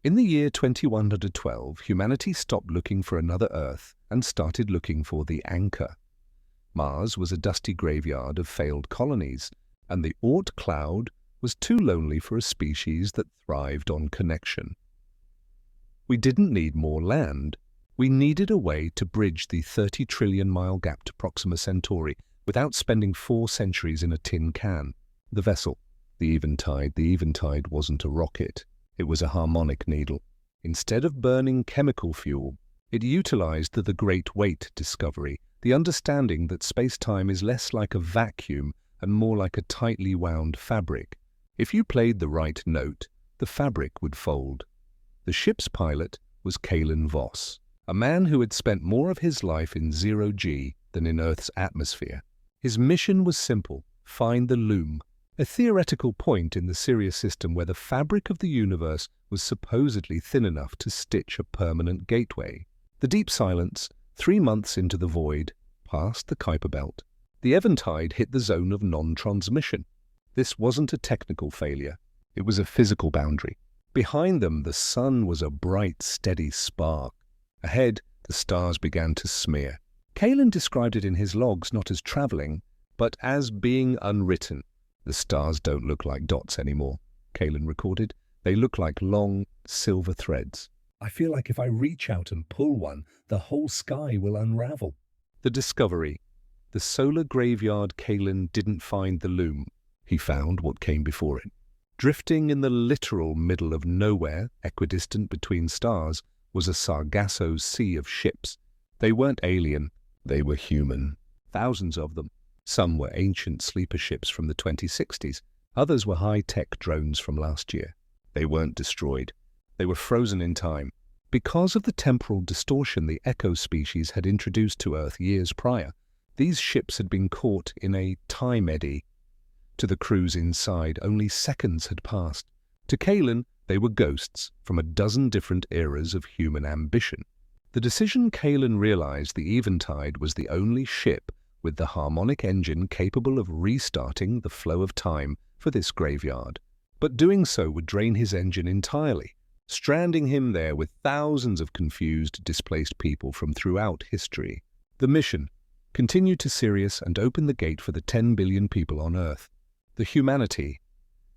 In the year 2112, humanity stopped looking for another Earth and started looking for the anchor. Mars was a dusty graveyard of failed colonies, and the Oort cloud was too lonely for a species that thrived on connection. We didn't need more land. We needed a way to bridge the 30 trillion mile gap to Proxima Centauri without spending 4 centuries in a tin can. The vessel, the Eventide wasn't a rocket. It was a harmonic needle. Instead of burning chemical fuel, it utilized the Great Weight discovery, the understanding that space-time is less like a vacuum and more like a tightly wound fabric. If you played the right note, the fabric would fold. The ship's pilot was Kalen Voss, a man who had spent more of his life in zero-G than in Earth's atmosphere. His mission was simple: find the loom, a theoretical point in the Sirius system where the fabric of the universe was supposedly thin enough to stitch a permanent gateway. The deep silence, 3 months into the void, past the Kuiper Belt, the Eventide hit the zone of non-transmission. This wasn't a technical failure. It was a physical boundary. Behind them, the sun was a bright, steady spark. Ahead, the stars began to smear. Kalen described it in his logs not as traveling, but as being unwritten. The stars don't look like dots anymore, Kalen recorded. They look like long, silver threads. I feel like if I reach out and pull one, the whole sky will unravel. The discovery. The solar graveyard. Kalen didn't find the loom. He found what came before it. Drifting in the literal middle of nowhere, equidistant between stars, was a Sargasso sea of ships. They weren't alien. They were human. Thousands of them. Some were ancient sleeper ships from the 2060s. Others were high-tech drones from last year. They weren't destroyed. They were frozen in time. Because of the temporal distortion the Echo species had introduced to Earth years prior, these ships had been caught in a time eddy. To the crews inside, only seconds had passed. To Kalen, they were ghosts from a dozen different eras of human ambition. The decision Kalen realized the Eventide was the only ship with the harmonic engine capable of restarting the flow of time for this graveyard. But doing so would drain his engine entirely, stranding him there with thousands of confused, displaced people from throughout history. The mission: continue to Sirius and open the gate for the 10 billion people on Earth. The humanity: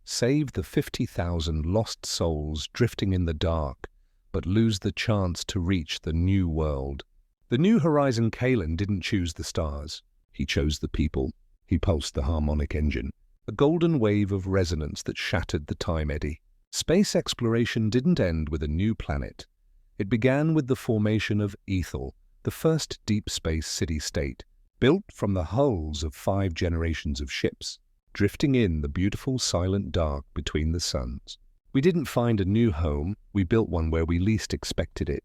save the 50,000 lost souls drifting in the dark, but lose the chance to reach the new world. The New Horizon. Kalen didn't choose the stars. He chose the people. He pulsed the harmonic engine, a golden wave of resonance that shattered the time eddy. Space exploration didn't end with a new planet. It began with the formation of Ethel, the first deep space city-state, built from the hulls of 5 generations of ships, drifting in the beautiful silent dark between the suns. We didn't find a new home, we built one where we least expected it.